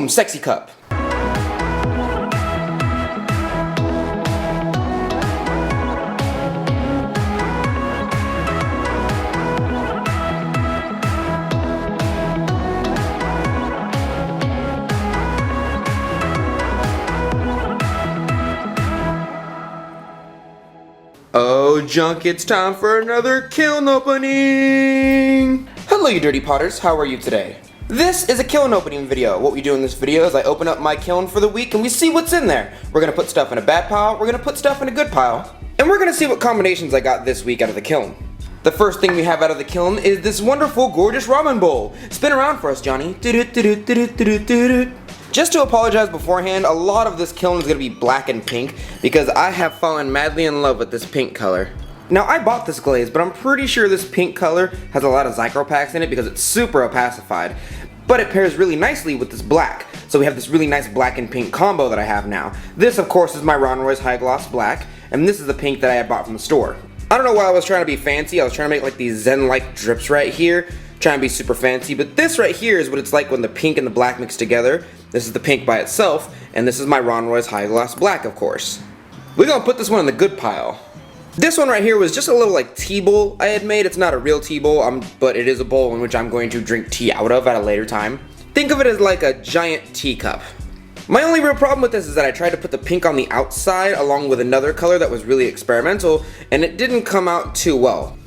Boom, sexy cup. Oh junk, it's time for another kiln opening! Hello you dirty potters, how are you today? This is a kiln opening video. What we do in this video is I open up my kiln for the week and we see what's in there. We're gonna put stuff in a bad pile, we're gonna put stuff in a good pile, and we're gonna see what combinations I got this week out of the kiln. The first thing we have out of the kiln is this wonderful, gorgeous ramen bowl. Spin around for us, Johnny. Just to apologize beforehand, a lot of this kiln is going to be black and pink because I have fallen madly in love with this pink color. Now I bought this glaze, but I'm pretty sure this pink color has a lot of Zycropacks in it because it's super opacified. But it pairs really nicely with this black. So we have this really nice black and pink combo that I have now. This of course is my Ron Roy's High Gloss Black, and this is the pink that I had bought from the store. I don't know why I was trying to be fancy. I was trying to make like these zen-like drips right here, trying to be super fancy, but this right here is what it's like when the pink and the black mix together. This is the pink by itself, and this is my Ron Roy's High Gloss Black, of course. We're gonna put this one in the good pile. This one right here was just a little like tea bowl I had made. It's not a real tea bowl, but it is a bowl in which I'm going to drink tea out of at a later time. Think of it as like a giant teacup. My only real problem with this is that I tried to put the pink on the outside along with another color that was really experimental, and it didn't come out too well.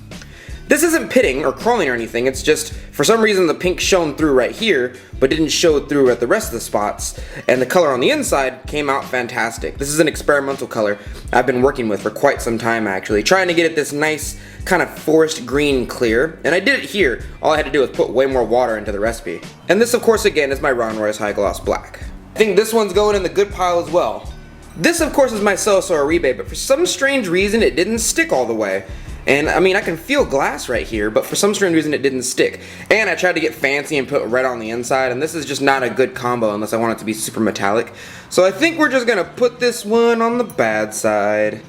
This isn't pitting or crawling or anything, it's just for some reason the pink shone through right here but didn't show through at the rest of the spots, and the color on the inside came out fantastic. This is an experimental color I've been working with for quite some time actually, trying to get it this nice kind of forest green clear, and I did it here. All I had to do was put way more water into the recipe. And this of course again is my Ron Roy's High Gloss Black. I think this one's going in the good pile as well. This of course is my Celso Oribe, but for some strange reason it didn't stick all the way. And I mean, I can feel glass right here, but for some strange reason it didn't stick. And I tried to get fancy and put red on the inside, and this is just not a good combo unless I want it to be super metallic. So I think we're just gonna put this one on the bad side.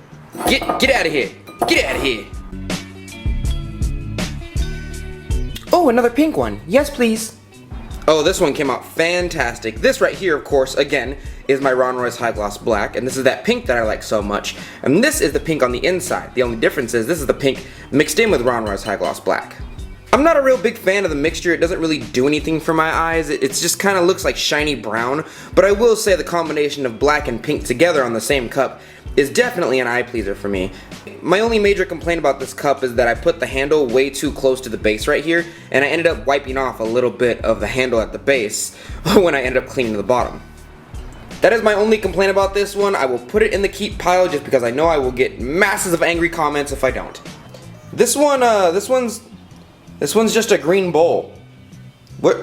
Get out of here! Get out of here! Oh, another pink one. Yes, please. Oh, this one came out fantastic. This right here, of course, again, is my Ron Roy's High Gloss Black, and this is that pink that I like so much. And this is the pink on the inside. The only difference is this is the pink mixed in with Ron Roy's High Gloss Black. I'm not a real big fan of the mixture. It doesn't really do anything for my eyes. It just kind of looks like shiny brown, but I will say the combination of black and pink together on the same cup is definitely an eye pleaser for me. My only major complaint about this cup is that I put the handle way too close to the base right here, and I ended up wiping off a little bit of the handle at the base when I ended up cleaning the bottom. That is my only complaint about this one. I will put it in the keep pile just because I know I will get masses of angry comments if I don't. This one's just a green bowl.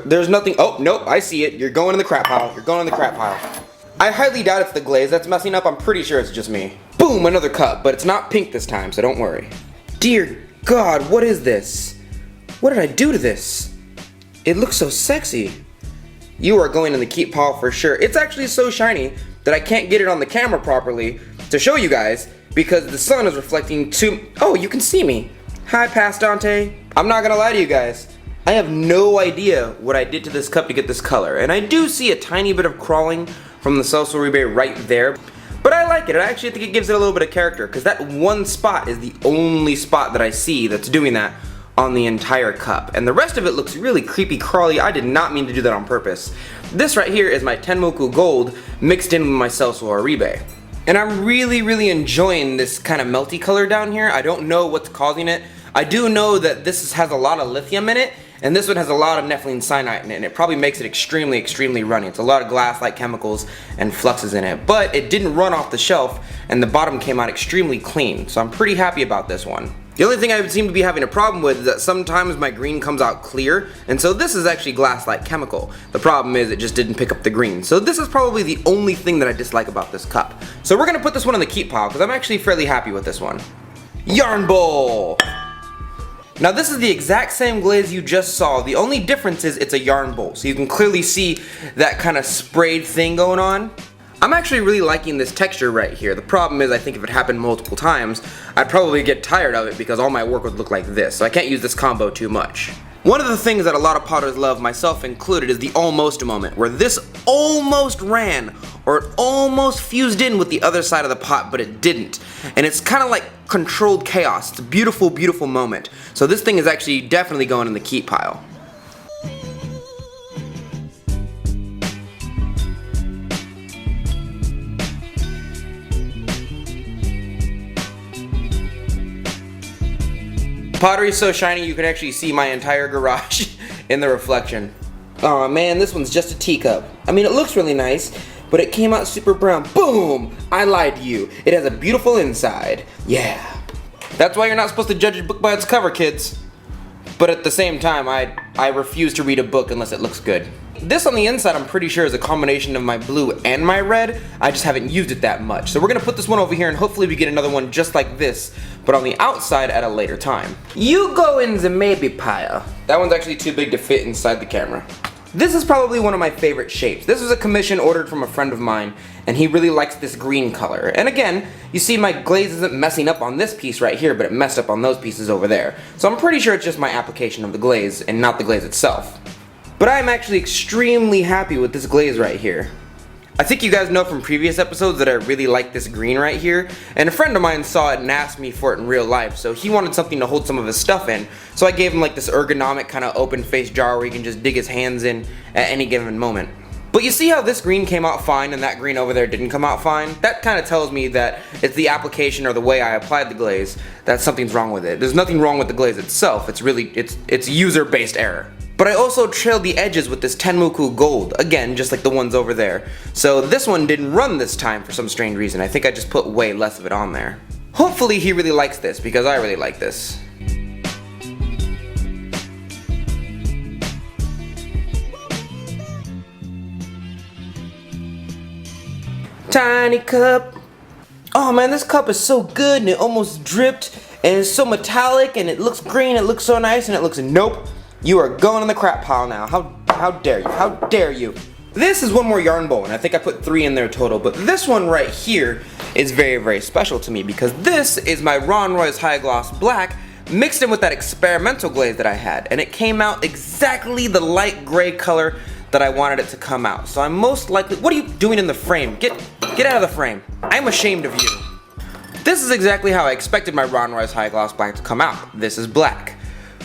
There's nothing. Oh, nope, I see it. You're going in the crap pile. You're going in the crap pile. I highly doubt it's the glaze that's messing up. I'm pretty sure it's just me. Boom, another cup, but it's not pink this time, so don't worry. Dear God, what is this? What did I do to this? It looks so sexy. You are going in the keep pile for sure. It's actually so shiny that I can't get it on the camera properly to show you guys because the sun is reflecting too. Oh, you can see me. Hi, Past Dante. I'm not gonna lie to you guys. I have no idea what I did to this cup to get this color, and I do see a tiny bit of crawling from the Celso Oribe right there, but I like it. I actually think it gives it a little bit of character because that one spot is the only spot that I see that's doing that on the entire cup, and the rest of it looks really creepy crawly. I did not mean to do that on purpose. This right here is my Tenmoku Gold mixed in with my Celso Oribe, and I'm really enjoying this kind of melty color down here. I don't know what's causing it. I do know that this has a lot of lithium in it, and this one has a lot of nepheline cyanide in it, and it probably makes it extremely runny. It's a lot of glass-like chemicals and fluxes in it, but it didn't run off the shelf, and the bottom came out extremely clean, so I'm pretty happy about this one. The only thing I seem to be having a problem with is that sometimes my green comes out clear, and so this is actually glass-like chemical. The problem is it just didn't pick up the green. So this is probably the only thing that I dislike about this cup. So we're gonna put this one in the keep pile because I'm actually fairly happy with this one. Yarn bowl! Now this is the exact same glaze you just saw. The only difference is it's a yarn bowl. So you can clearly see that kind of sprayed thing going on. I'm actually really liking this texture right here. The problem is I think if it happened multiple times, I'd probably get tired of it because all my work would look like this. So I can't use this combo too much. One of the things that a lot of potters love, myself included, is the almost moment, where this almost ran, or it almost fused in with the other side of the pot, but it didn't. And it's kind of like controlled chaos. It's a beautiful, beautiful moment. So this thing is actually definitely going in the keep pile. Pottery is so shiny you can actually see my entire garage in the reflection. Aw man, this one's just a teacup. I mean, it looks really nice, but it came out super brown. Boom! I lied to you. It has a beautiful inside. Yeah. That's why you're not supposed to judge a book by its cover, kids. But at the same time, I refuse to read a book unless it looks good. This on the inside I'm pretty sure is a combination of my blue and my red. I just haven't used it that much. So we're gonna put this one over here and hopefully we get another one just like this, but on the outside at a later time. You go in the maybe pile. That one's actually too big to fit inside the camera. This is probably one of my favorite shapes. This was a commission ordered from a friend of mine, and he really likes this green color. And again, you see my glaze isn't messing up on this piece right here, but it messed up on those pieces over there. So I'm pretty sure it's just my application of the glaze and not the glaze itself. But I'm actually extremely happy with this glaze right here. I think you guys know from previous episodes that I really like this green right here, and a friend of mine saw it and asked me for it in real life, so he wanted something to hold some of his stuff in, so I gave him like this ergonomic kind of open face jar where he can just dig his hands in at any given moment. But you see how this green came out fine and that green over there didn't come out fine? That kind of tells me that it's the application or the way I applied the glaze that something's wrong with it. There's nothing wrong with the glaze itself, it's user-based error. But I also trailed the edges with this Tenmuku Gold, again, just like the ones over there. So this one didn't run this time for some strange reason. I think I just put way less of it on there. Hopefully he really likes this, because I really like this. Tiny cup. Oh man, this cup is so good and it almost dripped and it's so metallic and it looks green, it looks so nice, and it looks, nope. You are going in the crap pile now. How dare you? How dare you? This is one more yarn bowl, and I think I put 3 in there total, but this one right here is very, very special to me because this is my Ron Roy's High Gloss Black mixed in with that experimental glaze that I had, and it came out exactly the light gray color that I wanted it to come out. So I'm most likely, what are you doing in the frame? Get out of the frame. I'm ashamed of you. This is exactly how I expected my Ron Roy's High Gloss Black to come out. This is black.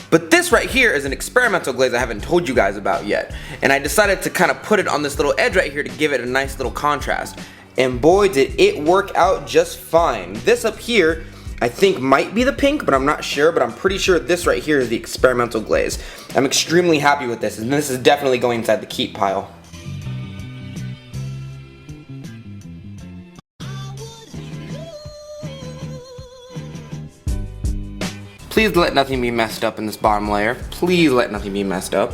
But this right here is an experimental glaze I haven't told you guys about yet. And I decided to kind of put it on this little edge right here to give it a nice little contrast. And boy, did it work out just fine. This up here, I think might be the pink, but I'm not sure. But I'm pretty sure this right here is the experimental glaze. I'm extremely happy with this, and this is definitely going inside the keep pile. Please let nothing be messed up in this bottom layer. Please let nothing be messed up.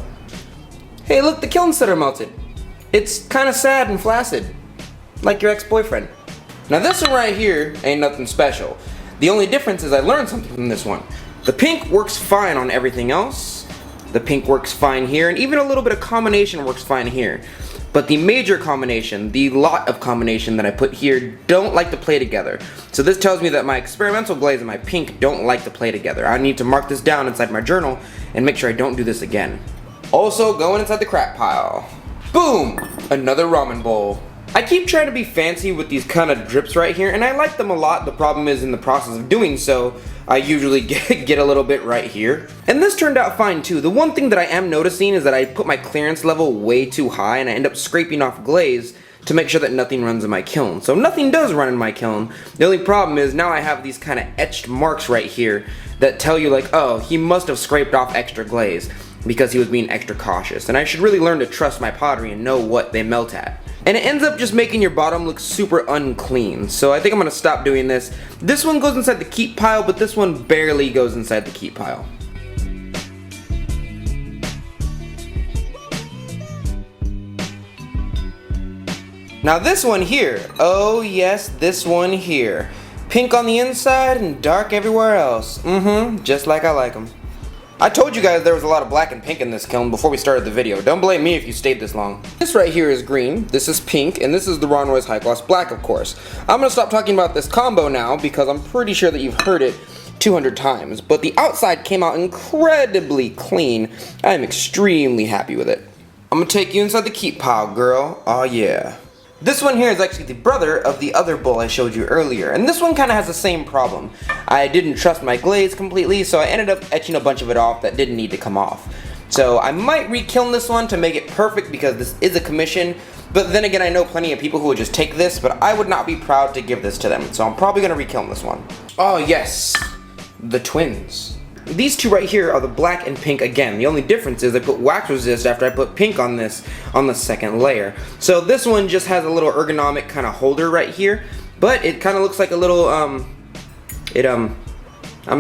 Hey, look, the kiln setter melted. It's kind of sad and flaccid, like your ex-boyfriend. Now this one right here ain't nothing special. The only difference is I learned something from this one. The pink works fine on everything else. The pink works fine here, and even a little bit of combination works fine here. But the major combination, the lot of combination that I put here, don't like to play together. So this tells me that my experimental glaze and my pink don't like to play together. I need to mark this down inside my journal and make sure I don't do this again. Also, going inside the crap pile. Boom! Another ramen bowl. I keep trying to be fancy with these kind of drips right here, and I like them a lot. The problem is in the process of doing so, I usually get a little bit right here. And this turned out fine too. The one thing that I am noticing is that I put my clearance level way too high and I end up scraping off glaze to make sure that nothing runs in my kiln. So nothing does run in my kiln. The only problem is now I have these kind of etched marks right here that tell you like, oh, he must have scraped off extra glaze because he was being extra cautious. And I should really learn to trust my pottery and know what they melt at. And it ends up just making your bottom look super unclean. So I think I'm gonna stop doing this. This one goes inside the keep pile, but this one barely goes inside the keep pile. Now this one here, oh yes, this one here. Pink on the inside and dark everywhere else. Just like I like them. I told you guys there was a lot of black and pink in this kiln before we started the video. Don't blame me if you stayed this long. This right here is green, this is pink, and this is the Ron Roy's High Gloss Black, of course. I'm gonna stop talking about this combo now because I'm pretty sure that you've heard it 200 times, but the outside came out incredibly clean. I am extremely happy with it. I'm gonna take you inside the keep pile, girl. Oh yeah. This one here is actually the brother of the other bowl I showed you earlier, and this one kind of has the same problem. I didn't trust my glaze completely, so I ended up etching a bunch of it off that didn't need to come off. So I might re-kiln this one to make it perfect because this is a commission, but then again I know plenty of people who would just take this, but I would not be proud to give this to them, so I'm probably gonna re-kiln this one. Oh yes, the twins. These two right here are the black and pink again. The only difference is I put wax resist after I put pink on this on the second layer. So this one just has a little ergonomic kind of holder right here, but it kind of looks like a little I'm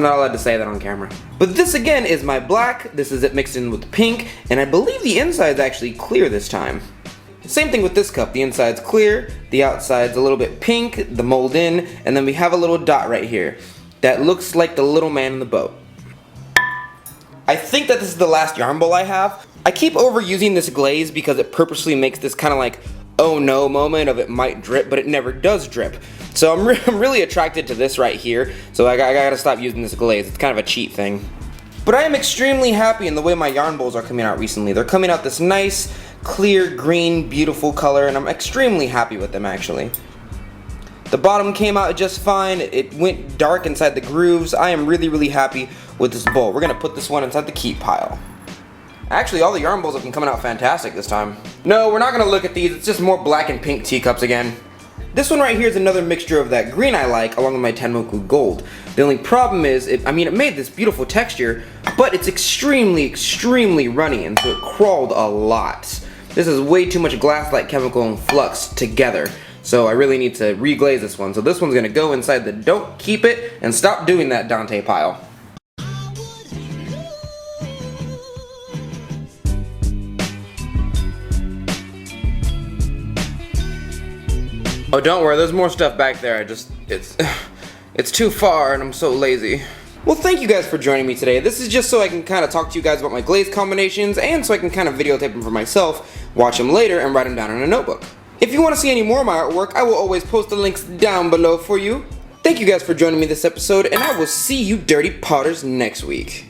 not allowed to say that on camera. But this again is my black. This is it mixed in with the pink, and I believe the inside's actually clear this time. Same thing with this cup. The inside's clear, the outside's a little bit pink, the mold in, and then we have a little dot right here that looks like the little man in the boat. I think that this is the last yarn bowl I have. I keep overusing this glaze because it purposely makes this kind of like, oh no moment of it might drip, but it never does drip. So I'm really attracted to this right here, so I gotta stop using this glaze. It's kind of a cheat thing. But I am extremely happy in the way my yarn bowls are coming out recently. They're coming out this nice, clear, green, beautiful color, and I'm extremely happy with them actually. The bottom came out just fine. It went dark inside the grooves. I am really happy with this bowl. We're gonna put this one inside the keep pile. Actually, all the yarn bowls have been coming out fantastic this time. No, we're not gonna look at these. It's just more black and pink teacups again. This one right here is another mixture of that green I like along with my Tenmoku gold. The only problem is, it made this beautiful texture, but it's extremely runny, and so it crawled a lot. This is way too much glass-like chemical and flux together. So I really need to reglaze this one. So this one's gonna go inside the don't keep it and stop doing that Dante pile. Oh, don't worry, there's more stuff back there. It's too far and I'm so lazy. Well, thank you guys for joining me today. This is just so I can kind of talk to you guys about my glaze combinations and so I can kind of videotape them for myself, watch them later, and write them down in a notebook. If you want to see any more of my artwork, I will always post the links down below for you. Thank you guys for joining me this episode, and I will see you dirty potters next week.